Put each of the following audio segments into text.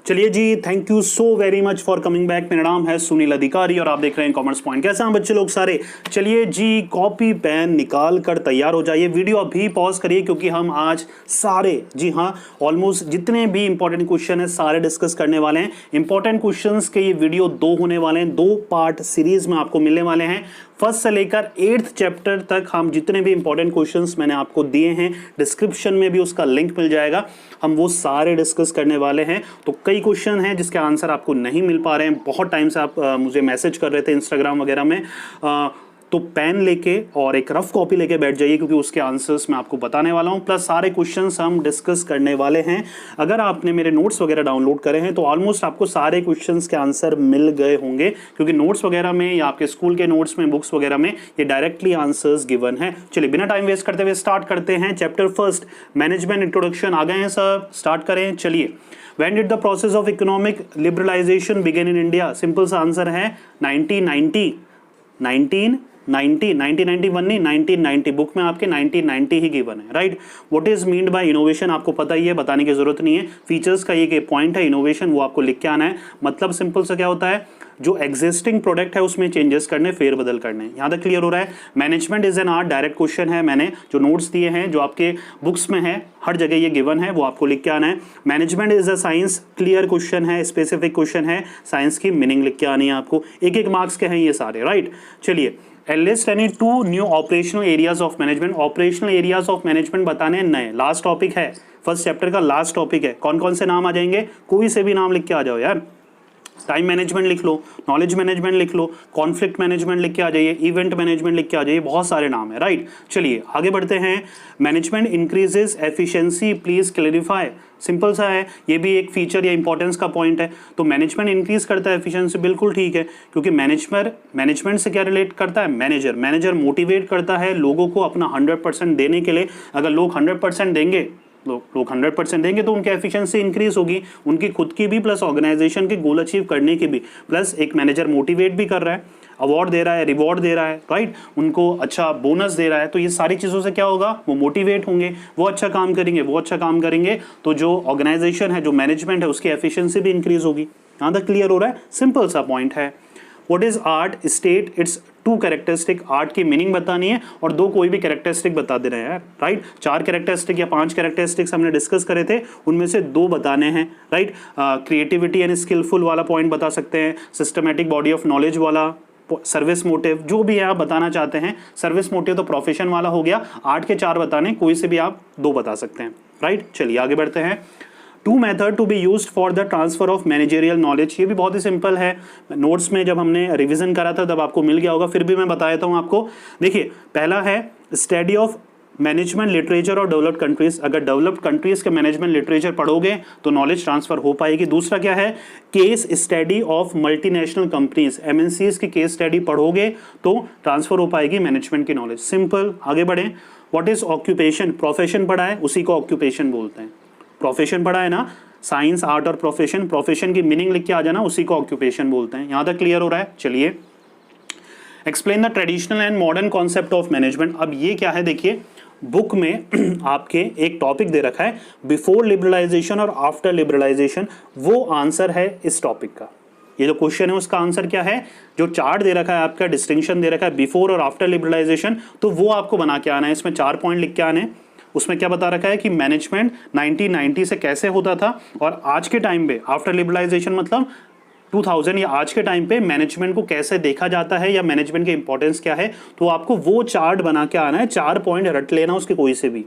चलिए जी, thank you so very much for coming back. मेरा नाम है सुनील अधिकारी और आप देख रहे हैं कॉमर्स पॉइंट। कैसे हैं बच्चे लोग सारे? चलिए जी, कॉपी पेन निकाल कर तैयार हो जाइए। वीडियो अभी पॉज करिए क्योंकि हम आज सारे, जी हाँ, ऑलमोस्ट जितने भी इंपॉर्टेंट क्वेश्चन है सारे डिस्कस करने वाले हैं। इंपॉर्टेंट क्वेश्चंस के ये वीडियो 2 होने वाले हैं, 2 पार्ट सीरीज में आपको मिलने वाले हैं। फर्स्ट से लेकर 8th चैप्टर तक हम जितने भी इंपॉर्टेंट क्वेश्चंस मैंने आपको दिए हैं, डिस्क्रिप्शन में भी उसका लिंक मिल जाएगा, हम वो सारे डिस्कस करने वाले हैं। तो कई क्वेश्चन हैं जिसके आंसर आपको नहीं मिल पा रहे हैं, बहुत टाइम से आप मुझे मैसेज कर रहे थे इंस्टाग्राम वगैरह में, तो पेन लेके और एक रफ कॉपी लेके बैठ जाइए क्योंकि उसके आंसर्स मैं आपको बताने वाला हूं, प्लस सारे क्वेश्चंस हम डिस्कस करने वाले हैं। अगर आपने मेरे नोट्स वगैरह डाउनलोड करे हैं तो ऑलमोस्ट आपको सारे क्वेश्चंस के आंसर मिल गए होंगे, क्योंकि नोट्स वगैरह में या आपके स्कूल के नोट्स में, बुक्स वगैरह में ये डायरेक्टली आंसर्स गिवन है। चलिए बिना टाइम वेस्ट करते हुए स्टार्ट करते हैं। चैप्टर फर्स्ट, मैनेजमेंट इंट्रोडक्शन आ गए हैं सर, स्टार्ट करें। चलिए, When did the process of economic liberalization begin in India? Simple सा आंसर है 1990, 1991 नहीं, 1990। बुक में आपके 1990 ही गिवन है, right. What is meant by innovation आपको पता ही है, बताने की जरूरत नहीं है। फीचर्स का ये पॉइंट है इनोवेशन, वो आपको लिख के आना है। मतलब सिंपल सा क्या होता है, जो एग्जिस्टिंग प्रोडक्ट है उसमें चेंजेस करने, फेरबदल करने। यहाँ तक क्लियर हो रहा है? Management is an art, direct question है, मैंने जो नोट्स दिए हैं, जो आपके बुक्स में है, हर जगह ये गिवन है, वो आपको लिख के आना है। Management is a science, clear question है, स्पेसिफिक क्वेश्चन है, साइंस की मीनिंग लिख के आनी है आपको। एक मार्क्स के हैं ये सारे, राइट। चलिए, list any 2 new operational areas of management. Operational areas of management बताने नए, लास्ट टॉपिक है, फर्स्ट चैप्टर का लास्ट टॉपिक है। कौन कौन से नाम आ जाएंगे? कोई से भी नाम लिख के आ जाओ यार। टाइम मैनेजमेंट लिख लो, नॉलेज मैनेजमेंट लिख लो, कॉन्फ्लिक्ट मैनेजमेंट लिख के आ जाइए, इवेंट मैनेजमेंट लिख के आ जाइए, बहुत सारे नाम है, राइट। चलिए आगे बढ़ते हैं। Management increases efficiency, please clarify. Simple सा है, ये भी एक फीचर या इंपॉर्टेंस का पॉइंट है। तो मैनेजमेंट इंक्रीज करता है एफिशिएंसी, बिल्कुल ठीक है, क्योंकि मैनेजमेंट से क्या रिलेट करता है? मैनेजर मोटिवेट करता है लोगों को अपना 100% देने के लिए। अगर लोग 100% देंगे, लोग 100% देंगे तो उनकी एफिशिएंसी इंक्रीज होगी, उनकी खुद की भी प्लस ऑर्गेनाइजेशन के गोल अचीव करने की भी। प्लस एक मैनेजर मोटिवेट भी कर रहा है, अवार्ड दे रहा है, रिवॉर्ड दे रहा है, राइट, उनको अच्छा बोनस दे रहा है, तो ये सारी चीज़ों से क्या होगा? वो मोटिवेट होंगे, वो अच्छा काम करेंगे, तो जो ऑर्गेनाइजेशन है, जो मैनेजमेंट है, उसकी एफिशिएंसी भी इंक्रीज होगी। यहाँ तक क्लियर हो रहा है? सिंपल सा पॉइंट है। What is art? State its 2 characteristic. Art की मीनिंग बतानी है और 2 कोई भी कैरेक्टरिस्टिक बता दे रहे हैं यार, राइट। 4 कैरेक्टरिस्टिक या 5 कैरेक्टरिस्टिक्स हमने डिस्कस करे थे, उनमें से 2 बताने हैं, राइट। क्रिएटिविटी एंड स्किलफुल वाला पॉइंट बता सकते हैं, सिस्टमैटिक बॉडी ऑफ नॉलेज वाला, सर्विस मोटिव, जो भी है आप बताना चाहते हैं। सर्विस मोटिव तो प्रोफेशन वाला हो गया, आर्ट के 4 बताने, कोई से भी आप 2 बता सकते हैं, राइट। चलिए आगे बढ़ते हैं। 2 method to be used for the transfer of managerial knowledge. ये भी बहुत ही सिंपल है, नोट्स में जब हमने रिवीजन करा था तब आपको मिल गया होगा, फिर भी मैं बता देता हूँ आपको। देखिए, पहला है स्टडी ऑफ मैनेजमेंट लिटरेचर और डेवलप्ड कंट्रीज। अगर डेवलप्ड कंट्रीज के मैनेजमेंट लिटरेचर पढ़ोगे तो नॉलेज ट्रांसफर हो पाएगी। दूसरा क्या है? Case study of multinational companies, MNCs की केस स्टडी पढ़ोगे तो ट्रांसफर हो पाएगी मैनेजमेंट की नॉलेज। सिंपल, आगे बढ़ें। What is occupation? प्रोफेशन पढ़ा है, उसी को ऑक्यूपेशन बोलते हैं। प्रोफेशन पढ़ा है ना, साइंस, आर्ट और प्रोफेशन की मीनिंग लिख के आ जाना, उसी को ऑक्यूपेशन बोलते हैं। यहां तक क्लियर हो रहा है? चलिए, explain the traditional and modern concept of management. अब ये क्या है, देखिए बुक में आपके एक टॉपिक दे रखा है, बिफोर लिबरलाइजेशन और आफ्टर लिबरलाइजेशन, वो आंसर है इस टॉपिक का। ये जो क्वेश्चन है उसका आंसर क्या है? जो चार्ट दे रखा है आपका, डिस्टिंक्शन दे रखा है बिफोर और आफ्टर लिबरलाइजेशन, तो वो आपको बना के आना है। इसमें 4 पॉइंट लिख के आने हैं। उसमें क्या बता रखा है कि मैनेजमेंट 1990 से कैसे होता था और आज के टाइम पे आफ्टर लिबरलाइजेशन मतलब 2000 या आज के टाइम पे मैनेजमेंट को कैसे देखा जाता है या मैनेजमेंट की इंपॉर्टेंस क्या है। तो आपको वो चार्ट बना के आना है, 4 पॉइंट रट लेना उसके कोई से भी।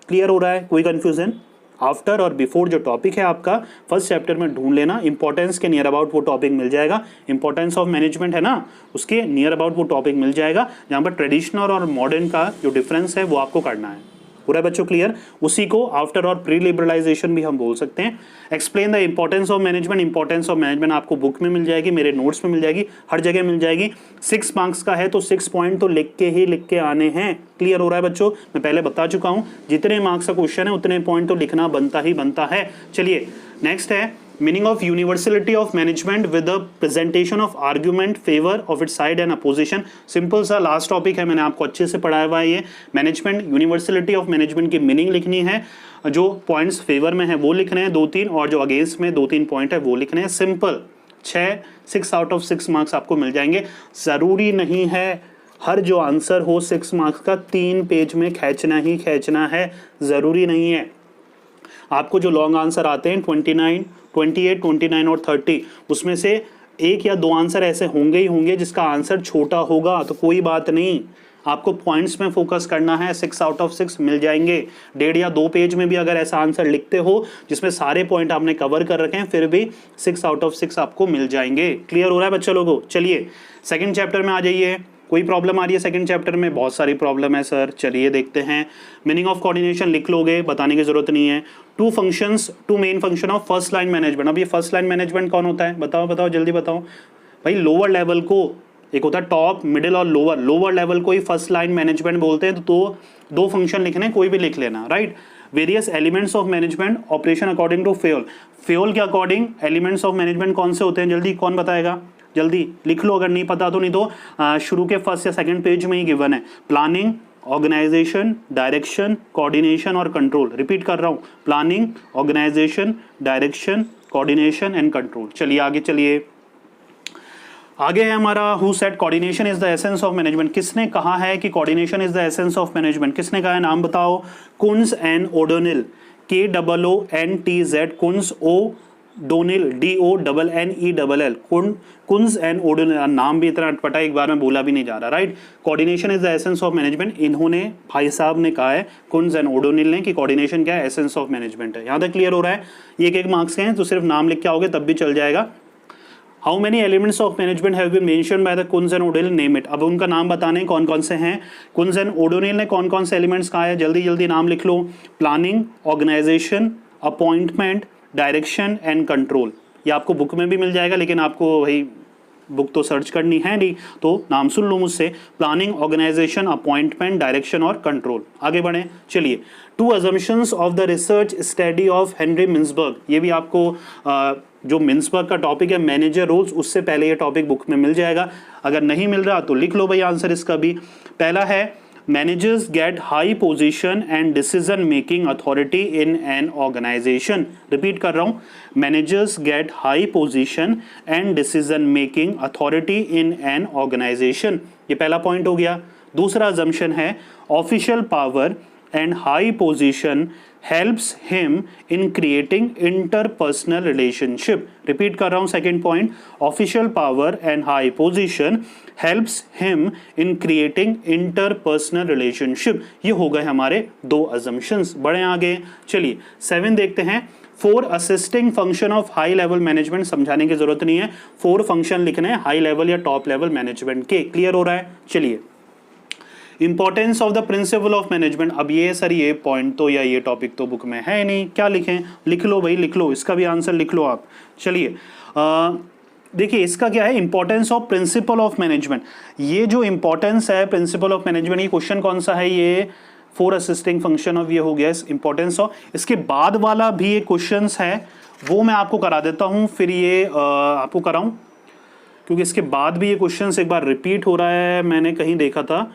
क्लियर हो रहा है? कोई कंफ्यूजन? आफ्टर और बिफोर जो टॉपिक है आपका फर्स्ट चैप्टर में ढूंढ लेना, इंपॉर्टेंस के नियर अबाउट वो टॉपिक मिल जाएगा। इंपॉर्टेंस ऑफ मैनेजमेंट है ना, उसके नियर अबाउट वो टॉपिक मिल जाएगा, जहां पर ट्रेडिशनल और मॉडर्न का जो डिफरेंस है वो आपको करना है। पूरा बच्चों क्लियर? उसी को आफ्टर और प्री लिबरलाइजेशन भी हम बोल सकते हैं। Explain the importance of management. Importance of management आपको बुक में मिल जाएगी, मेरे नोट्स में मिल जाएगी, हर जगह मिल जाएगी। 6 मार्क्स का है तो 6 पॉइंट तो लिख के आने हैं। क्लियर हो रहा है बच्चों? मैं पहले बता चुका हूं, जितने मार्क्स का क्वेश्चन है उतने पॉइंट तो लिखना बनता ही बनता है। चलिए नेक्स्ट है meaning of universality of management with the presentation of argument favour of it side and opposition. Simple सा लास्ट टॉपिक है, मैंने आपको अच्छे से पढ़ाया हुआ है। ये मैनेजमेंट, यूनिवर्सलिटी ऑफ मैनेजमेंट की मीनिंग लिखनी है, जो पॉइंट्स फेवर में है वो लिखने हैं 2-3, और जो अगेंस्ट में 2-3 पॉइंट है वो लिखने हैं। सिंपल 6 आउट ऑफ 6 मार्क्स आपको मिल जाएंगे। ज़रूरी नहीं है हर जो आंसर हो 6 मार्क्स का 3 पेज में खींचना ही खींचना है, ज़रूरी नहीं है। आपको जो लॉन्ग आंसर आते हैं 29, 28, 29 और 30, उसमें से 1 या 2 आंसर ऐसे होंगे ही होंगे जिसका आंसर छोटा होगा, तो कोई बात नहीं, आपको पॉइंट्स में फोकस करना है। 6 आउट ऑफ 6 मिल जाएंगे। 1.5 या 2 पेज में भी अगर ऐसा आंसर लिखते हो जिसमें सारे पॉइंट आपने कवर कर रखे हैं, फिर भी 6 आउट ऑफ 6 आपको मिल जाएंगे। क्लियर हो रहा है बच्चे लोगों? चलिए सेकंड चैप्टर में आ जाइए। कोई प्रॉब्लम आ रही है सेकंड चैप्टर में? बहुत सारी प्रॉब्लम है सर। चलिए देखते हैं। मीनिंग ऑफ कोऑर्डिनेशन लिख लोगे, बताने की जरूरत नहीं है। 2 main function of first line management. अब ये फर्स्ट लाइन मैनेजमेंट कौन होता है? बताओ जल्दी बताओ भाई। लोअर लेवल को, एक होता है टॉप, मिडिल और लोअर लेवल को ही फर्स्ट लाइन मैनेजमेंट बोलते हैं। तो 2 फंक्शन लिखने, कोई भी लिख लेना, right. Various elements of management operation according to Fayol के अकॉर्डिंग एलिमेंट्स ऑफ मैनेजमेंट कौन से होते हैं? जल्दी कौन बताएगा? जल्दी लिख लो, अगर नहीं पता तो। नहीं तो शुरू के फर्स्ट या सेकंड पेज में ही गिवन है। प्लानिंग, ऑर्गेनाइजेशन, डायरेक्शन, कोऑर्डिनेशन और कंट्रोल। रिपीट कर रहा हूँ, planning, organisation, direction, coordination and control. चलिए आगे चलिए। आगे है हमारा who said coordination is the essence of management. किसने कहा है कि coordination is the essence of management? किसने कहा है? नाम बताओ। Koontz and O'Donnell, KOONTZ, Koontz, O'Donnell, DONNELL, Koontz and O'Donnell. नाम भी इतना अटपटा, एक बार में बोला भी नहीं जा रहा, right. Coordination is the essence of management, इन्होंने, भाई साहब ने कहा है, कुन्स एंड ओडोनिल ने, कि कोऑर्डिनेशन क्या है? एसेंस ऑफ मैनेजमेंट है। यहाँ तक क्लियर हो रहा है? ये एक मार्क्स के हैं, तो सिर्फ नाम लिख के आओगे तब भी चल जाएगा। How many elements of management have been mentioned by the Koontz and O'Donnell, name it. अब उनका नाम बताने कौन कौन से हैं। कुन्स एंड ओडोनिल ने कौन कौन से एलिमेंट्स कहा है? जल्दी जल्दी नाम लिख लो। Planning, organisation, appointment, direction and control. ये आपको बुक में भी मिल जाएगा, लेकिन आपको वही बुक तो सर्च करनी है नहीं, तो नाम सुन लो मुझसे। प्लानिंग, ऑर्गेनाइजेशन, अपॉइंटमेंट, डायरेक्शन और कंट्रोल। आगे बढ़ें। चलिए। 2 assumptions of the research study of Henry मिन्सबर्ग। ये भी आपको जो मिन्सबर्ग का टॉपिक है मैनेजर रोल्स, उससे पहले ये टॉपिक बुक में मिल जाएगा। अगर नहीं मिल रहा तो लिख लो भाई आंसर इसका भी। पहला है managers get high position and decision making authority in an organization. Repeat कर रहा हूं, managers get high position and decision making authority in an organization. ये पहला पॉइंट हो गया। दूसरा अजम्पशन है official power and high position helps him in creating interpersonal relationship. Repeat कर रहा हूँ second point, official power and high position helps him in creating interpersonal relationship. ये हो गए हमारे 2 assumptions। बढ़े आगे। चलिए 7 देखते हैं। 4 assisting function of high level management. समझाने की जरूरत नहीं है, 4 फंक्शन लिखने हैं हाई लेवल या टॉप लेवल मैनेजमेंट के। क्लियर हो रहा है? चलिए। Importance of the principle of management. अब ये सर ये पॉइंट तो या ये टॉपिक तो बुक में है नहीं, क्या लिखें? लिख लो भाई, लिख लो, इसका भी आंसर लिख लो आप। चलिए देखिए इसका क्या है, importance of principal of management. ये जो इंपॉर्टेंस है प्रिंसिपल ऑफ मैनेजमेंट, ये क्वेश्चन कौन सा है? ये 4 असिस्टिंग फंक्शन ऑफ, ये हो गया इंपॉर्टेंस ऑफ। इसके बाद वाला भी एक क्वेश्चन है, वो मैं आपको करा देता हूँ, फिर ये आपको कराऊँ, क्योंकि इसके बाद भी ये क्वेश्चन एक बार रिपीट हो रहा है। मैंने कहीं देखा था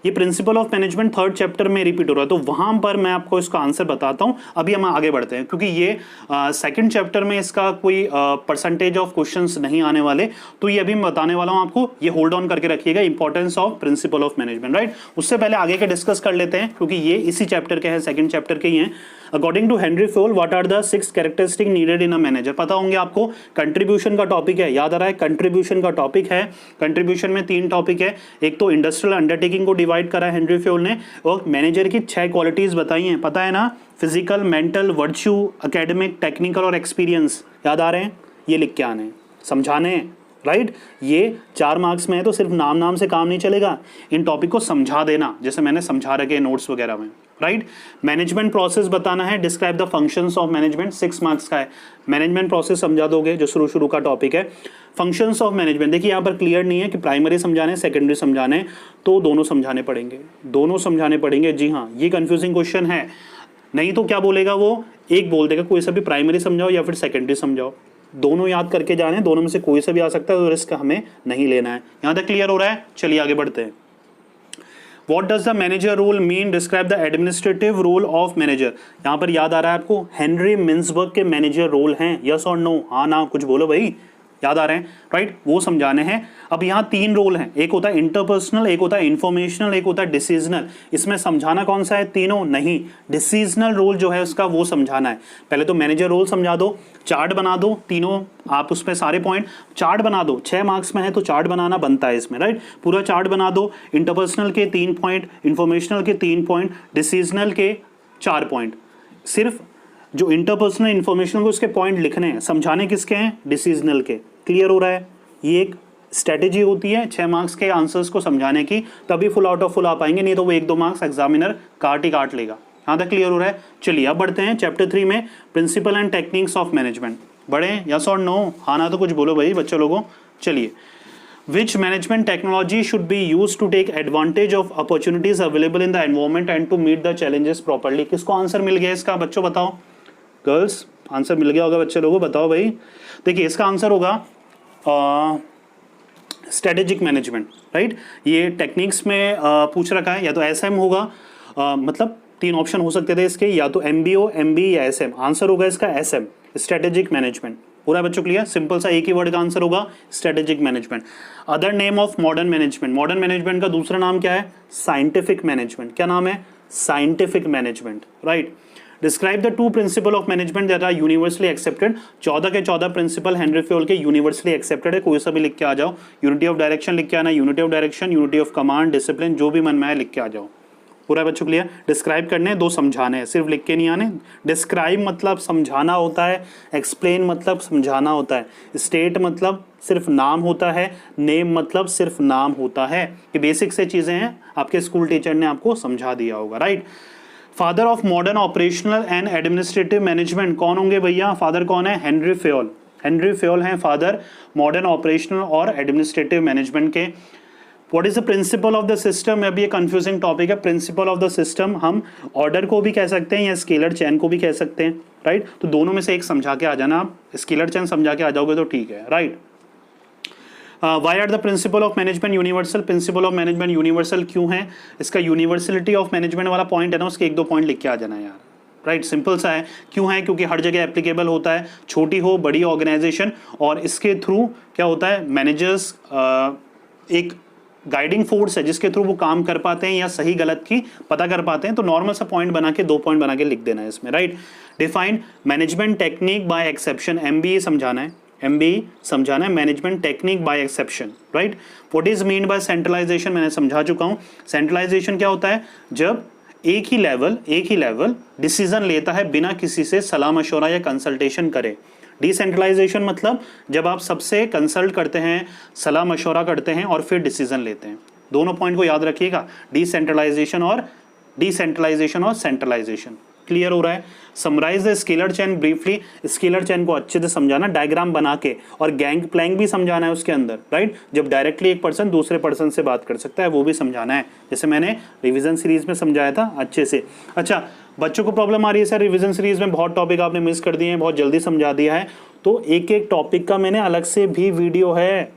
ये principal of management 3rd chapter में रिपीट हो रहा है, तो वहां पर मैं आपको इसका आंसर बताता हूं। अभी हम आगे बढ़ते हैं, क्योंकि ये 2nd चैप्टर में इसका कोई परसेंटेज ऑफ क्वेश्चंस नहीं आने वाले, तो ये अभी मैं बताने वाला हूं आपको। ये होल्ड ऑन करके रखिएगा, importance of principal of management, right. उससे पहले आगे के डिस्कस कर लेते हैं, क्योंकि ये इसी चैप्टर के हैं, 2nd चैप्टर के ही हैं। According to Henry Fayol, what are the 6 characteristic needed in a manager. पता होंगे आपको, कंट्रीब्यूशन का टॉपिक है, याद आ रहा है? कंट्रीब्यूशन का टॉपिक है। कंट्रीब्यूशन में 3 टॉपिक है। एक तो इंडस्ट्रियल अंडरटेकिंग को डिवाइड करा है हेनरी फ्योल ने, और मैनेजर की 6 क्वालिटीज बताई हैं, पता है ना? Physical, mental, virtue, academic, technical और एक्सपीरियंस। याद आ रहे हैं? ये लिख के आने हैं, समझाने हैं, राइट। ये 4 मार्क्स में है, तो सिर्फ नाम से काम नहीं चलेगा, इन टॉपिक को समझा देना, जैसे मैंने समझा रखे नोट्स वगैरह में, राइट। मैनेजमेंट प्रोसेस बताना है, describe the functions of management, 6 marks का है। मैनेजमेंट प्रोसेस समझा दोगे, जो शुरू का टॉपिक है। फंक्शंस ऑफ मैनेजमेंट, देखिए यहाँ पर क्लियर नहीं है कि प्राइमरी समझाने सेकेंडरी समझाने, तो दोनों समझाने पड़ेंगे, जी हाँ। ये कंफ्यूजिंग क्वेश्चन है, नहीं तो क्या बोलेगा वो, एक बोल देगा कोई सा भी प्राइमरी समझाओ या फिर सेकेंडरी समझाओ, दोनों याद करके जाने हैं, दोनों में से कोई सा भी आ सकता है, तो रिस्क हमें नहीं लेना है। यहाँ तक क्लियर हो रहा है? चलिए आगे बढ़ते हैं। What does the manager rule mean? Describe the administrative role of manager. यहाँ पर याद आ रहा है आपको हेनरी मिन्सबर्ग के मैनेजर रोल हैं, यस और नो, हाँ ना कुछ बोलो भाई, याद आ रहे हैं, राइट? वो समझाने हैं। अब यहाँ 3 रोल हैं, एक होता है इंटरपर्सनल, एक होता है इंफॉर्मेशनल, एक होता है डिसीजनल। इसमें समझाना कौन सा है? तीनों नहीं, डिसीजनल रोल जो है उसका वो समझाना है। पहले तो मैनेजर रोल समझा दो, चार्ट बना दो, तीनों आप उसमें सारे पॉइंट चार्ट बना दो, 6 मार्क्स में है तो चार्ट बनाना बनता है इसमें, राइट? पूरा चार्ट बना दो, इंटरपर्सनल के 3 पॉइंट, इंफॉर्मेशनल के 3 पॉइंट, डिसीजनल के 4 पॉइंट। सिर्फ जो इंटरपर्सनल इंफॉर्मेशन को उसके पॉइंट लिखने हैं, समझाने किसके हैं? डिसीजनल के। क्लियर हो रहा है? ये एक स्ट्रेटेजी होती है 6 मार्क्स के आंसर्स को समझाने की, तभी फुल आउट ऑफ फुल आ पाएंगे, नहीं तो वो 1-2 मार्क्स एग्जामिनर काट ही काट लेगा। यहाँ तक क्लियर हो रहा है? चलिए अब बढ़ते हैं चैप्टर 3 में, principle and techniques of management. बढ़े? यस और नो? हाँ ना तो कुछ बोलो भाई बच्चों लोगों। चलिए, Which management technology should be used to take advantage of opportunities available in the environment and to meet the challenges properly? किसको आंसर मिल गया इसका? बच्चों बताओ। गर्ल्स आंसर मिल गया होगा बच्चे लोगों, बताओ भाई। देखिए इसका आंसर होगा स्ट्रेटेजिक मैनेजमेंट, राइट? ये टेक्निक्स में पूछ रखा है, या तो एसएम होगा, मतलब 3 ऑप्शन हो सकते थे इसके, या तो एमबीओ, एमबी या एसएम। आंसर होगा इसका एसएम, स्ट्रेटेजिक मैनेजमेंट। पूरा बच्चों क्लियर? सिंपल सा एक ही वर्ड का आंसर होगा strategic management. Other name of modern management, modern management का दूसरा नाम क्या है? Scientific management. क्या नाम है? Scientific management, right? Describe the 2 principle of management that are universally accepted. 14 के 14 प्रिंसिपल हेनरी फ्योल के यूनिवर्सली एक्सेप्टेड है, कोई सा भी लिख के आ जाओ। यूनिटी ऑफ डायरेक्शन लिख के आना, unity of direction, unity of command, discipline, जो भी मन में आए लिख के आ जाओ। पूरा बच्चों क्लियर? डिस्क्राइब करने, 2 समझाने हैं, सिर्फ लिख के नहीं आने। डिस्क्राइब मतलब समझाना होता है, एक्सप्लेन मतलब समझाना होता है, स्टेट मतलब सिर्फ नाम होता है, नेम मतलब सिर्फ नाम होता है। ये बेसिक से चीज़ें हैं, आपके स्कूल टीचर ने आपको समझा दिया होगा, right? Father of modern operational and administrative management कौन होंगे भैया? फादर कौन है? Henry Fayol. हेनरी फ्योल हैं फादर मॉडर्न ऑपरेशनल और एडमिनिस्ट्रेटिव मैनेजमेंट के। What is the principle of the system? अभी ये कंफ्यूजिंग टॉपिक है। प्रिंसिपल ऑफ द सिस्टम हम ऑर्डर को भी कह सकते हैं या स्केलर चेन को भी कह सकते हैं, राइट? तो दोनों में से एक समझा के आ जाना, आप स्केलर चेन समझा के आ जाओगे तो ठीक है, right? Why are the principle of management universal? Principle of management universal क्यों है? इसका यूनिवर्सलिटी ऑफ मैनेजमेंट वाला पॉइंट है ना, उसके 1-2 पॉइंट लिख के आ जाना यार, राइट? सिंपल सा है। क्यों है? क्योंकि हर जगह एप्लीकेबल होता है, छोटी हो बड़ी ऑर्गेनाइजेशन, और इसके थ्रू क्या होता है? मैनेजर्स एक गाइडिंग फोर्स है जिसके थ्रू वो काम कर पाते हैं या सही गलत की पता कर पाते हैं। तो नॉर्मल सा पॉइंट बना के 2 पॉइंट बना के लिख देना है इसमें, right? Define management technique by exception, MBA समझाना है, एमबीए समझाना है, management technique by exception, right? What is mean by centralization? मैंने समझा चुका हूं। सेंट्रलाइजेशन क्या होता है? जब एक ही लेवल डिसीजन लेता है बिना किसी से सलाह मशवरा या कंसल्टेशन करे। डिसेंट्रलाइजेशन मतलब जब आप सबसे कंसल्ट करते हैं, सलाह मशवरा करते हैं और फिर डिसीजन लेते हैं। दोनों पॉइंट को याद रखिएगा, डिसेंट्रलाइजेशन और सेंट्रलाइजेशन। क्लियर हो रहा है? Summarize the scalar chain briefly. Scalar chain को अच्छे से समझाना, डायग्राम बना के, और गैंग प्लैंक भी समझाना है उसके अंदर, राइट? जब डायरेक्टली एक पर्सन दूसरे पर्सन से बात कर सकता है वो भी समझाना है, जैसे मैंने रिवीजन सीरीज में समझाया था अच्छे से। अच्छा, बच्चों को प्रॉब्लम आ रही है सर रिवीजन सीरीज में बहुत टॉपिक आपने मिस कर दिए हैं, बहुत जल्दी समझा दिया है, तो एक एक टॉपिक का मैंने अलग से भी वीडियो है।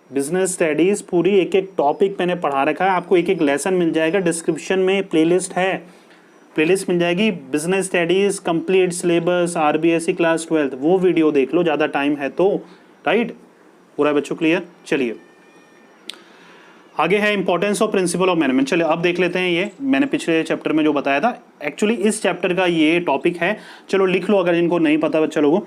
बिजनेस स्टडीज पूरी एक एक टॉपिक मैंने पढ़ा रखा है, आपको एक एक लेसन मिल जाएगा, डिस्क्रिप्शन में प्लेलिस्ट है, प्लेलिस्ट मिल जाएगी, business studies complete syllabus RBSE class 12, वो वीडियो देख लो, ज़्यादा टाइम है तो, राइट? पूरा बच्चों क्लियर? चलिए आगे है importance of principal of management. चलिए अब देख लेते हैं, ये मैंने पिछले चैप्टर में जो बताया था, एक्चुअली इस चैप्टर का ये टॉपिक है, चलो लिख लो अगर इनको नहीं पता बच्चा लोगों।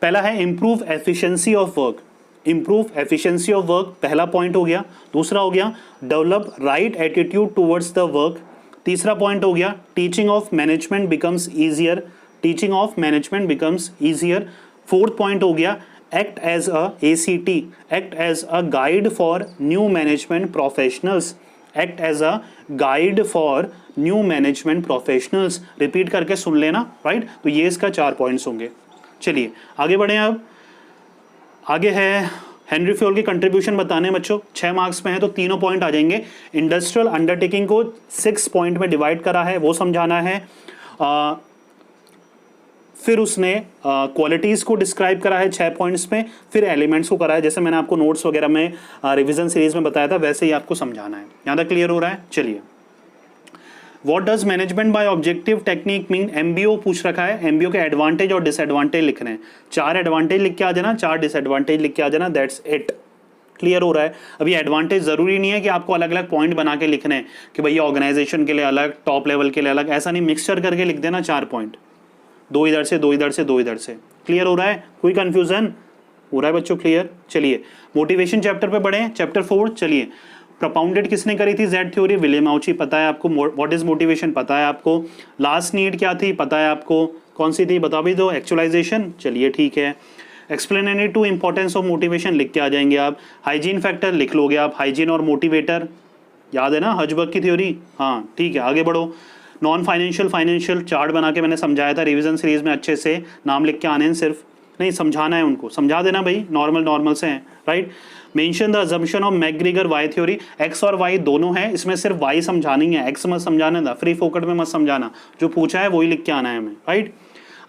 पहला है improve efficiency of work. Improve efficiency of work पहला पॉइंट हो गया। दूसरा हो गया develop right attitude towards the work. तीसरा पॉइंट हो गया teaching of management becomes easier. Teaching of management becomes easier. Fourth point हो गया act as a ACT, act as a guide for new management professionals, act as a guide for new management professionals। Repeat करके सुन लेना, right? तो ये इसका 4 points होंगे। चलिए आगे बढ़े। अब आगे है हेनरी फ्योल की कंट्रीब्यूशन बताने बच्चों, 6 मार्क्स में है तो तीनों पॉइंट आ जाएंगे। इंडस्ट्रियल अंडरटेकिंग को 6 पॉइंट में डिवाइड करा है, वो समझाना है। फिर उसने क्वालिटीज़ को डिस्क्राइब करा है 6 पॉइंट्स में, फिर एलिमेंट्स को करा है, जैसे मैंने आपको नोट्स वगैरह में रिवीजन सीरीज में बताया था वैसे ही आपको समझाना है। यहाँ तक क्लियर हो रहा है? चलिए, what does management by objective technique mean? MBO पूछ रखा है, एमबीओ के एडवांटेज और डिसएडवांटेज लिखने हैं। 4 एडवांटेज लिख के आ जाना, 4 डिसएडवांटेज लिख के आ जाना, दैट्स इट। क्लियर हो रहा है? अभी एडवांटेज जरूरी नहीं है कि आपको अलग अलग पॉइंट बना के लिखने हैं कि भैया ऑर्गेनाइजेशन के लिए अलग, टॉप लेवल के लिए अलग, ऐसा नहीं, मिक्सचर करके लिख देना 4 पॉइंट, 2 इधर से, 2 इधर से, 2 इधर से। क्लियर हो रहा है? कोई कंफ्यूजन हो रहा है बच्चों? क्लियर? चलिए, मोटिवेशन चैप्टर पे बढ़े, चैप्टर 4। चलिए, प्रोपाउंडेड किसने करी थी? जेड थ्योरी, विलियम आउची, पता है आपको। व्हाट इज मोटिवेशन पता है आपको। लास्ट नीड क्या थी पता है आपको, कौन सी थी बता भी दो? एक्चुअलाइजेशन। चलिए ठीक है। Explanatory to importance of motivation लिख के आ जाएंगे आप। हाइजीन फैक्टर लिख लोगे आप, हाइजीन और मोटिवेटर, याद है ना हर्जबर्ग की थ्योरी? हाँ ठीक है, आगे बढ़ो। नॉन फाइनेंशियल, फाइनेंशियल चार्ट बना के मैंने समझाया था रिवीजन सीरीज में, अच्छे से नाम लिख के आने हैं, सिर्फ नहीं समझाना है उनको, समझा देना भाई, नॉर्मल से हैं, right. Mention the assumption of McGregor Y theory, X और वाई दोनों है, इसमें सिर्फ वाई समझानी है, एक्स मत समझाना था, फ्री फोकट में मत समझाना, जो पूछा है वही लिख के आना है हमें, राइट।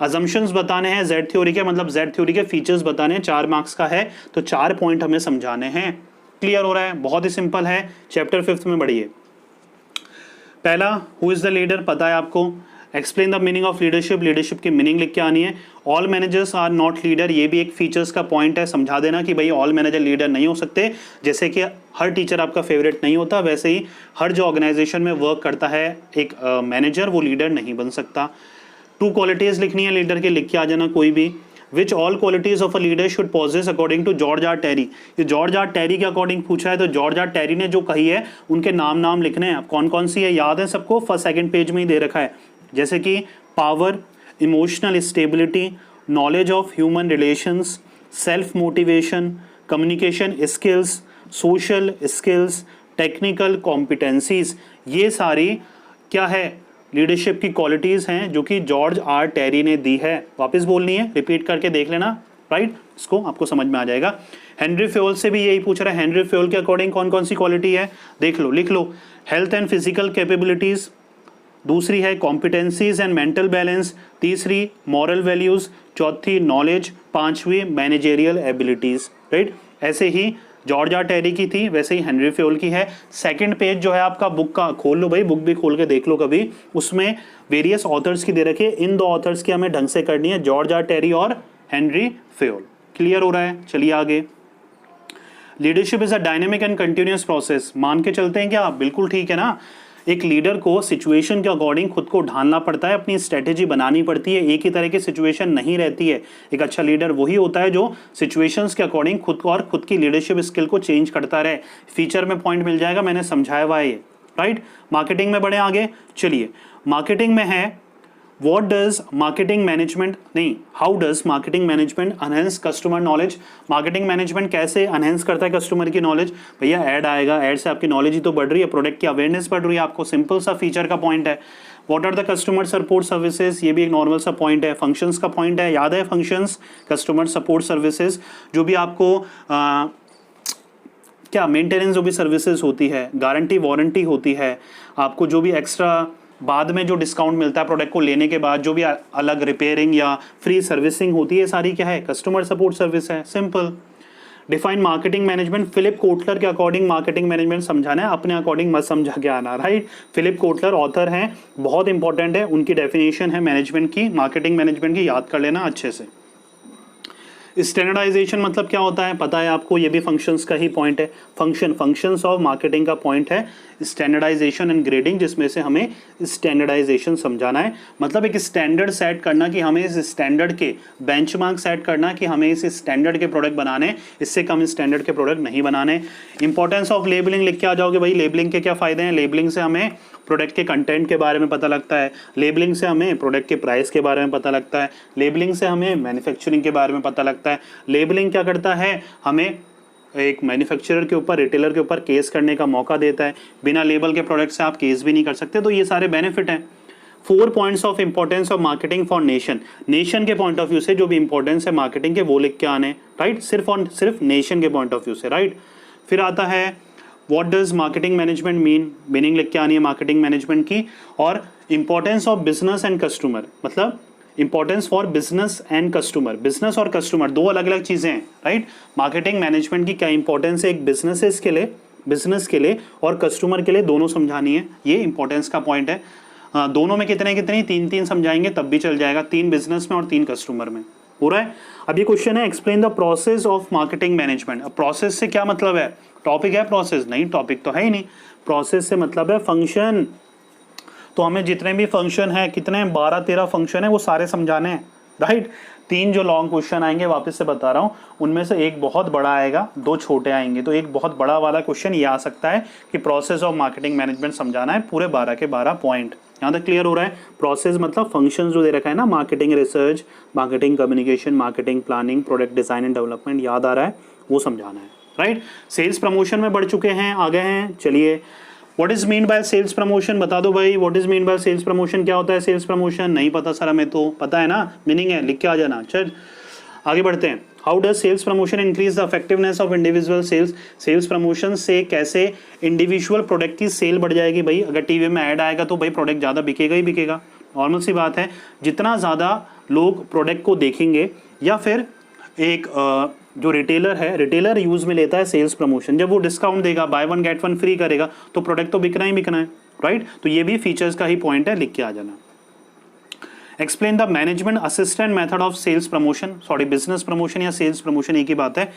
अजम्पशंस बताने हैं जेड थ्योरी के, मतलब जेड थ्योरी के फीचर्स बताने हैं, 4 मार्क्स का है तो 4 पॉइंट हमें समझाने हैं। क्लियर हो रहा है? बहुत ही सिंपल है। चैप्टर 5 में बढ़िए। पहला, हु इज द लीडर पता है आपको। Explain the meaning of leadership, leadership की मीनिंग लिख के आनी है। All managers are not leader, ये भी एक फीचर्स का पॉइंट है, समझा देना कि भाई ऑल मैनेजर लीडर नहीं हो सकते। जैसे कि हर टीचर आपका फेवरेट नहीं होता, वैसे ही हर जो ऑर्गेनाइजेशन में वर्क करता है एक मैनेजर, वो लीडर नहीं बन सकता। 2 क्वालिटीज लिखनी है लीडर के, लिख के आ जाना कोई भी। Which all qualities of a leader should possess according to George R Terry, ये जॉर्ज आर टेरी के अकॉर्डिंग पूछा है, तो जॉर्ज आर टेरी ने जो कही है उनके नाम लिखने हैं। कौन कौन सी है याद है सबको? फर्स्ट सेकंड पेज में ही दे रखा है, जैसे कि power, emotional stability, knowledge of human relations, self motivation, communication skills, social skills, technical competencies, ये सारी क्या है? लीडरशिप की क्वालिटीज़ हैं जो कि जॉर्ज आर टेरी ने दी है। वापस बोलनी है, रिपीट करके देख लेना, राइट, इसको आपको समझ में आ जाएगा। हेनरी फ्योल से भी यही पूछ रहा है, हेनरी फ्योल के अकॉर्डिंग कौन कौन सी क्वालिटी है देख लो, लिख लो। हेल्थ एंड फिजिकल कैपेबिलिटीज़, दूसरी है कॉम्पिटेंसीज एंड मेंटल बैलेंस, तीसरी मॉरल वैल्यूज़, चौथी नॉलेज, 5वीं मैनेजेरियल एबिलिटीज़, राइट। ऐसे ही जॉर्ज आर टेरी की थी, वैसे ही हेनरी फ्योल की है। सेकंड पेज जो है आपका बुक का, खोल लो भाई, बुक भी खोल के देख लो कभी, उसमें वेरियस ऑथर्स की दे रखी है, इन 2 ऑथर्स की हमें ढंग से करनी है, जॉर्ज आर टेरी और हेनरी फ्योल। क्लियर हो रहा है? चलिए आगे। Leadership is a dynamic and continuous process, मान के चलते हैं क्या? बिल्कुल ठीक है ना। एक लीडर को सिचुएशन के अकॉर्डिंग खुद को ढालना पड़ता है, अपनी स्ट्रेटेजी बनानी पड़ती है, एक ही तरह की सिचुएशन नहीं रहती है। एक अच्छा लीडर वही होता है जो सिचुएशंस के अकॉर्डिंग खुद को और खुद की लीडरशिप स्किल को चेंज करता रहे। फीचर में पॉइंट मिल जाएगा, मैंने समझाया हुआ है ये, राइट। मार्केटिंग में बढ़े आगे। चलिए, मार्केटिंग में है What does marketing management नहीं, how does marketing management enhance customer knowledge? Marketing management कैसे एनहेंस करता है कस्टमर की नॉलेज? भैया ऐड आएगा, ऐड से आपकी नॉलेज ही तो बढ़ रही है, प्रोडक्ट की अवेयरनेस बढ़ रही है, आपको सिंपल सा फीचर का पॉइंट है। What are the customer support services, ये भी एक नॉर्मल सा पॉइंट है। फंक्शंस का पॉइंट है, याद है फंक्शंस, कस्टमर सपोर्ट सर्विसेज, जो भी आपको क्या मेंटेनेंस जो भी सर्विसेज होती है, गारंटी वारंटी होती है, आपको जो भी एक्स्ट्रा बाद में जो डिस्काउंट मिलता है प्रोडक्ट को लेने के बाद, जो भी अलग रिपेयरिंग या फ्री सर्विसिंग होती है, सारी क्या है? कस्टमर सपोर्ट सर्विस है, simple. Define marketing management, Philip Kotler के अकॉर्डिंग मार्केटिंग मैनेजमेंट समझाना है, अपने अकॉर्डिंग मत समझा के आना, राइट। फिलिप कोटलर ऑथर हैं, बहुत इंपॉर्टेंट है, उनकी डेफिनेशन है मैनेजमेंट की, मार्केटिंग मैनेजमेंट की, याद कर लेना अच्छे से। स्टैंडर्डाइजेशन मतलब क्या होता है पता है आपको, ये भी फंक्शंस का ही पॉइंट है। फंक्शंस ऑफ मार्केटिंग का पॉइंट है स्टैंडर्डाइजेशन एंड ग्रेडिंग, जिसमें से हमें स्टैंडर्डाइजेशन समझाना है, मतलब एक स्टैंडर्ड सेट करना कि हमें इस स्टैंडर्ड के बेंचमार्क सेट करना कि हमें इस स्टैंडर्ड के प्रोडक्ट बनाने, इससे कम स्टैंडर्ड के प्रोडक्ट नहीं बनाने। इंपॉर्टेंस ऑफ लेबलिंग लिख के आ जाओगे भाई, लेबलिंग के क्या फ़ायदे हैं? लेबलिंग से हमें प्रोडक्ट के कंटेंट के बारे में पता लगता है, लेबलिंग से हमें प्रोडक्ट के प्राइस के बारे में पता लगता है, लेबलिंग से हमें मैन्युफैक्चरिंग के बारे में पता लगता है। लेबलिंग क्या करता है? हमें एक मैन्युफैक्चरर के ऊपर, रिटेलर के ऊपर केस करने का मौका देता है, बिना लेबल के प्रोडक्ट से आप केस भी नहीं कर सकते, तो ये सारे बेनिफिट हैं। 4 points of importance of marketing for nation, nation के पॉइंट ऑफ व्यू से जो भी इंपॉर्टेंस है मार्केटिंग के वो लिख के आने, राइट, सिर्फ नेशन के पॉइंट ऑफ व्यू से, राइट। फिर आता है what does marketing management mean, meaning लिख के आनी है मार्केटिंग मैनेजमेंट की। और importance of business and customer, मतलब importance for business and customer, business और कस्टमर दो अलग अलग चीजें हैं, राइट। मार्केटिंग मैनेजमेंट की क्या इंपॉर्टेंस है एक बिजनेस के लिए और कस्टमर के लिए, दोनों समझानी है, ये इंपॉर्टेंस का पॉइंट है। दोनों में कितने कितने, तीन तीन समझाएंगे तब भी चल जाएगा, 3 बिजनेस में और 3 कस्टमर में, हो रहा है। अब ये क्वेश्चन है explain the process of marketing management. अब प्रोसेस से क्या मतलब है, टॉपिक है प्रोसेस, नहीं टॉपिक तो है ही नहीं, प्रोसेस से मतलब है फंक्शन। तो हमें जितने भी फंक्शन है, कितने 12-13 फंक्शन है, वो सारे समझाने हैं, राइट। 3 जो लॉन्ग क्वेश्चन आएंगे, वापस से बता रहा हूँ, उनमें से एक बहुत बड़ा आएगा, 2 छोटे आएंगे। तो एक बहुत बड़ा वाला क्वेश्चन ये आ सकता है कि प्रोसेस ऑफ मार्केटिंग मैनेजमेंट समझाना है, पूरे 12 के 12 पॉइंट। यहाँ तक क्लियर हो रहा है। प्रोसेस मतलब फंक्शन जो दे रखा है ना, marketing research, marketing communication, marketing planning, product design and development, याद आ रहा है, वो समझाना है, राइट। सेल्स प्रमोशन में बढ़ चुके हैं, आ गए हैं। चलिए, what is mean by sales promotion, बता दो भाई, what is mean by sales promotion, क्या होता है सेल्स प्रमोशन। नहीं पता सर हमें, तो पता है ना, मीनिंग है, लिख के आ जाना। चल आगे बढ़ते हैं। How does sales promotion increase the effectiveness of individual sales. Sales promotion से कैसे इंडिविजुअल प्रोडक्ट की सेल बढ़ जाएगी भाई। अगर टीवी में ऐड आएगा तो भाई प्रोडक्ट ज़्यादा बिकेगा ही बिकेगा, नॉर्मल सी बात है। जितना ज़्यादा लोग प्रोडक्ट को देखेंगे, या फिर एक जो रिटेलर है, रिटेलर यूज में लेता है सेल्स प्रमोशन, जब वो डिस्काउंट देगा, बाय 1 गेट 1 फ्री करेगा, तो प्रोडक्ट तो बिकना ही बिकना है, राइट। तो ये भी फीचर्स का ही पॉइंट है, लिख के आ जाना। Explain the management assistant method of sales promotion, sorry business promotion या सेल्स प्रमोशन एक ही बात है।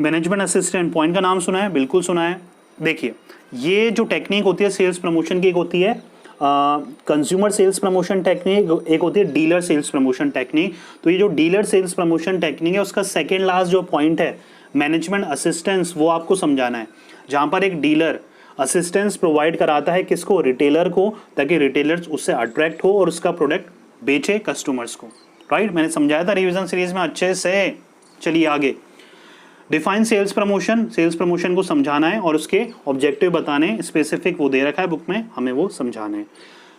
मैनेजमेंट असिस्टेंट पॉइंट का नाम सुना है, बिल्कुल सुना है। देखिए, ये जो टेक्निक होती है सेल्स प्रमोशन की, एक होती है कंज्यूमर सेल्स प्रमोशन टेक्निक, एक होती है डीलर सेल्स प्रमोशन टेक्निक। तो ये जो डीलर सेल्स प्रमोशन टेक्निक है, उसका सेकेंड लास्ट जो पॉइंट है मैनेजमेंट असिस्टेंस, वो आपको समझाना है। जहाँ पर एक डीलर असिस्टेंस प्रोवाइड कराता है किसको, रिटेलर को, ताकि रिटेलर्स उससे अट्रैक्ट हो और उसका प्रोडक्ट बेचे कस्टमर्स को, राइट। मैंने समझाया था रिवीजन सीरीज में अच्छे से। चलिए आगे, define sales promotion, sales promotion को समझाना है और उसके ऑब्जेक्टिव बताने, स्पेसिफिक वो दे रखा है बुक में, हमें वो समझाना है।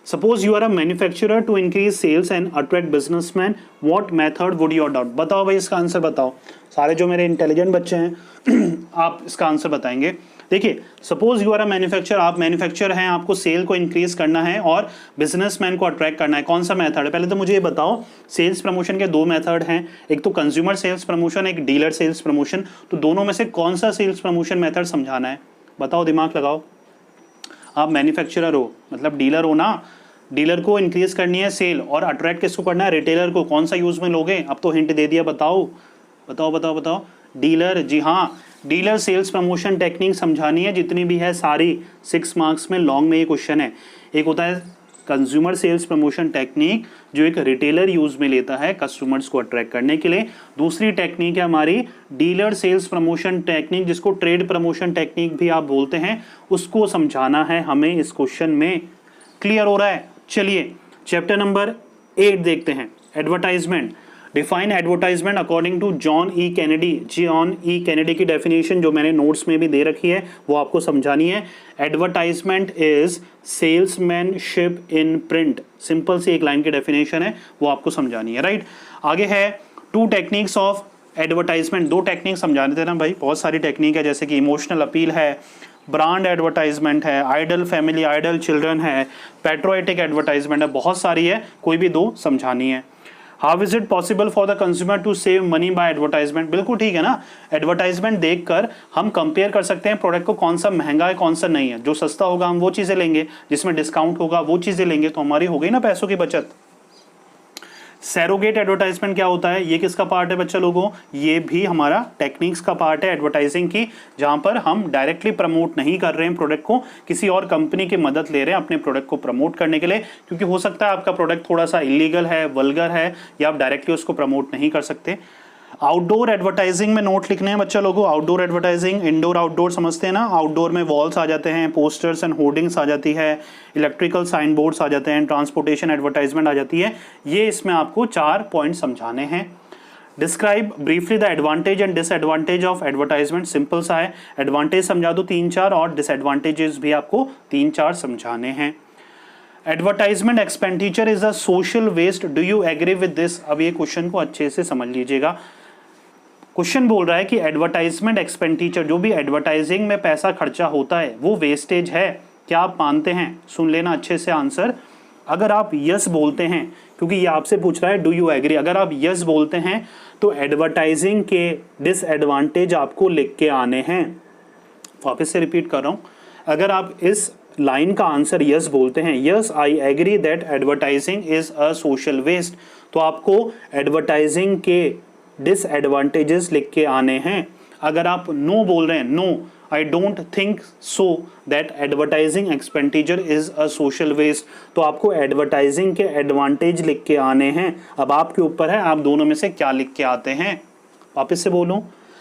Suppose you are a manufacturer to increase sales and attract businessman, what method would you adopt. बताओ भाई इसका आंसर बताओ, सारे जो मेरे इंटेलिजेंट बच्चे हैं आप इसका आंसर बताएंगे। देखिए, suppose you are a manufacture, आप मैन्युफैक्चर हैं, आपको सेल को इंक्रीज करना है और बिजनेसमैन को अट्रैक्ट करना है, कौन सा मेथड है। पहले तो मुझे ये बताओ, सेल्स प्रमोशन के 2 मेथड हैं, एक तो कंज्यूमर सेल्स प्रमोशन, एक डीलर सेल्स प्रमोशन। तो दोनों में से कौन सा सेल्स प्रमोशन मेथड समझाना है, बताओ, दिमाग लगाओ। आप मैन्युफैक्चरर हो, मतलब डीलर हो ना, डीलर को इंक्रीज करनी है सेल और अट्रैक्ट किसको करना है, रिटेलर को। कौन सा यूज में लोगे, अब तो हिंट दे दिया, बताओ बताओ बताओ बताओ। डीलर, जी हाँ, डीलर सेल्स प्रमोशन टेक्निक समझानी है, जितनी भी है सारी 6 मार्क्स में, लॉन्ग में ये क्वेश्चन है। एक होता है कंज्यूमर सेल्स प्रमोशन टेक्निक, जो एक रिटेलर यूज में लेता है कस्टमर्स को अट्रैक्ट करने के लिए। दूसरी टेक्निक है हमारी डीलर सेल्स प्रमोशन टेक्निक, जिसको ट्रेड प्रमोशन टेक्निक भी आप बोलते हैं, उसको समझाना है हमें इस क्वेश्चन में। क्लियर हो रहा है। चलिए चैप्टर नंबर 8 देखते हैं, advertisement. Define advertisement according to John E Kennedy. John E Kennedy की डेफिनेशन जो मैंने नोट्स में भी दे रखी है, वो आपको समझानी है। Advertisement is salesmanship in print, simple सी एक लाइन की डेफिनेशन है, वो आपको समझानी है, राइट। आगे है 2 टेक्निक्स ऑफ एडवर्टाइजमेंट, 2 टेक्निक समझाने थे ना भाई, बहुत सारी टेक्निक है, जैसे कि इमोशनल अपील है, ब्रांड एडवर्टाइजमेंट है, आइडल फैमिली, आइडल चिल्ड्रन है, पेट्रोएटिक एडवर्टाइजमेंट है, बहुत सारी है, कोई भी 2 समझानी है। How is it possible for the consumer to save money by advertisement, बिल्कुल ठीक है ना। एडवर्टाइजमेंट देखकर हम कंपेयर कर सकते हैं प्रोडक्ट को, कौन सा महंगा है कौन सा नहीं है। जो सस्ता होगा हम वो चीजें लेंगे, जिसमें डिस्काउंट होगा वो चीजें लेंगे, तो हमारी हो गई ना पैसों की बचत। सैरोगेट एडवर्टाइजमेंट क्या होता है, ये किसका पार्ट है बच्चा लोगों, ये भी हमारा टेक्निक्स का पार्ट है एडवर्टाइजिंग की, जहां पर हम डायरेक्टली प्रमोट नहीं कर रहे हैं प्रोडक्ट को, किसी और कंपनी की मदद ले रहे हैं अपने प्रोडक्ट को प्रमोट करने के लिए, क्योंकि हो सकता है आपका प्रोडक्ट थोड़ा सा इलीगल है, वल्गर है, या आप डायरेक्टली उसको प्रमोट नहीं कर सकते। आउटडोर एडवर्टाइजिंग में नोट लिखने हैं बच्चा लोगों। आउटडोर एडवर्टाइजिंग, इंडोर आउटडोर समझते हैं ना, आउटडोर में वॉल्स आ जाते हैं, पोस्टर्स एंड होर्डिंग्स आ जाती है, इलेक्ट्रिकल साइन बोर्ड्स आ जाते हैं, ट्रांसपोर्टेशन एडवर्टाइजमेंट आ जाती है। ये इसमें आपको 4 पॉइंट समझाने हैं। Describe briefly the advantage and disadvantage of advertisement, simple सा है, एडवांटेज समझा दो 3-4 और डिसएडवांटेजेस भी आपको 3-4 समझाने हैं। Advertisement expenditure is a social waste, do you agree with this. अब ये क्वेश्चन को अच्छे से समझ लीजिएगा। क्वेश्चन बोल रहा है कि एडवर्टाइजमेंट एक्सपेंडिचर, जो भी एडवर्टाइजिंग में पैसा खर्चा होता है वो वेस्टेज है, क्या आप मानते हैं। सुन लेना अच्छे से आंसर। अगर आप यस बोलते हैं, क्योंकि ये आपसे पूछ रहा है डू यू एग्री, अगर आप यस बोलते हैं तो एडवर्टाइजिंग के डिसएडवांटेज आपको लिख के आने हैं। वापस से रिपीट कर रहा हूँ, अगर आप इस लाइन का आंसर यस बोलते हैं, yes I agree that advertising is a social waste, तो आपको एडवर्टाइजिंग के डिसएडवांटेजेस लिख के आने हैं। अगर आप नो बोल रहे हैं, no I don't think so that advertising expenditure is a social waste, तो आपको एडवर्टाइजिंग के एडवांटेज लिख के आने हैं। अब आपके ऊपर है, आप दोनों में से क्या लिख के आते हैं। वापस से बोलूं,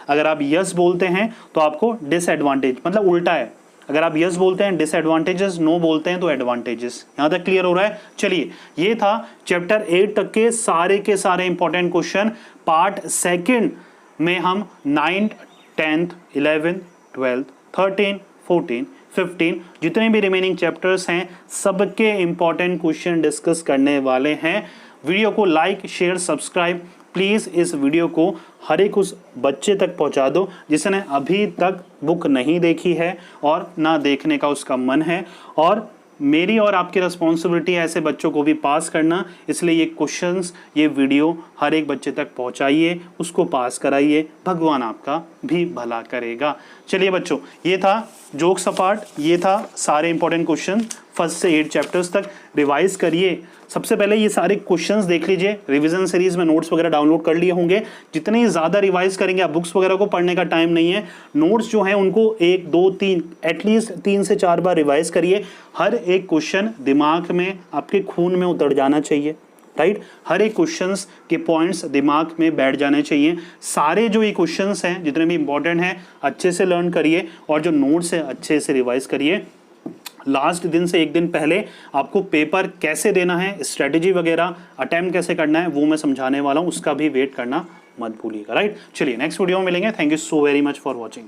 अगर आप यस बोलते हैं तो आपको डिसएडवांटेज, मतलब उल्टा है, अगर आप यस बोलते हैं डिसएडवांटेजेस, नो बोलते हैं तो एडवांटेजेस। यहां तक क्लियर हो रहा है। चलिए, ये था चैप्टर 8 तक के सारे इंपॉर्टेंट क्वेश्चन। पार्ट सेकंड में हम 9th 10th 11th 12th 13 14 15 जितने भी रिमेनिंग चैप्टर्स हैं सबके इंपॉर्टेंट क्वेश्चन डिस्कस करने वाले हैं। वीडियो को लाइक शेयर सब्सक्राइब प्लीज़, इस वीडियो को हर एक उस बच्चे तक पहुंचा दो जिसने अभी तक बुक नहीं देखी है और ना देखने का उसका मन है। और मेरी और आपकी रिस्पॉन्सिबिलिटी है ऐसे बच्चों को भी पास करना, इसलिए ये क्वेश्चंस, ये वीडियो हर एक बच्चे तक पहुंचाइए, उसको पास कराइए, भगवान आपका भी भला करेगा। चलिए बच्चों, ये था जोक सपाट, ये था सारे इंपॉर्टेंट क्वेश्चन 1st से 8 चैप्टर्स तक। रिवाइज करिए, सबसे पहले ये सारे क्वेश्चंस देख लीजिए, रिवीजन सीरीज में नोट्स वगैरह डाउनलोड कर लिए होंगे। जितने ज़्यादा रिवाइज करेंगे, आप बुक्स वगैरह को पढ़ने का टाइम नहीं है, नोट्स जो हैं उनको 1 2 3 एटलीस्ट 3 से 4 बार रिवाइज करिए। हर एक क्वेश्चन दिमाग में, आपके खून में उतर जाना चाहिए, राइट। हर एक क्वेश्चंस के पॉइंट्स दिमाग में बैठ जाने चाहिए। सारे जो ये क्वेश्चंस हैं जितने भी इंपॉर्टेंट हैं अच्छे से लर्न करिए और जो नोट्स है अच्छे से रिवाइज करिए। लास्ट दिन से 1 दिन पहले आपको पेपर कैसे देना है, स्ट्रेटेजी वगैरह अटेम्प्ट कैसे करना है वो मैं समझाने वाला हूँ, उसका भी वेट करना मत भूलिएगा, राइट। चलिए नेक्स्ट वीडियो में मिलेंगे। Thank you so very much for watching.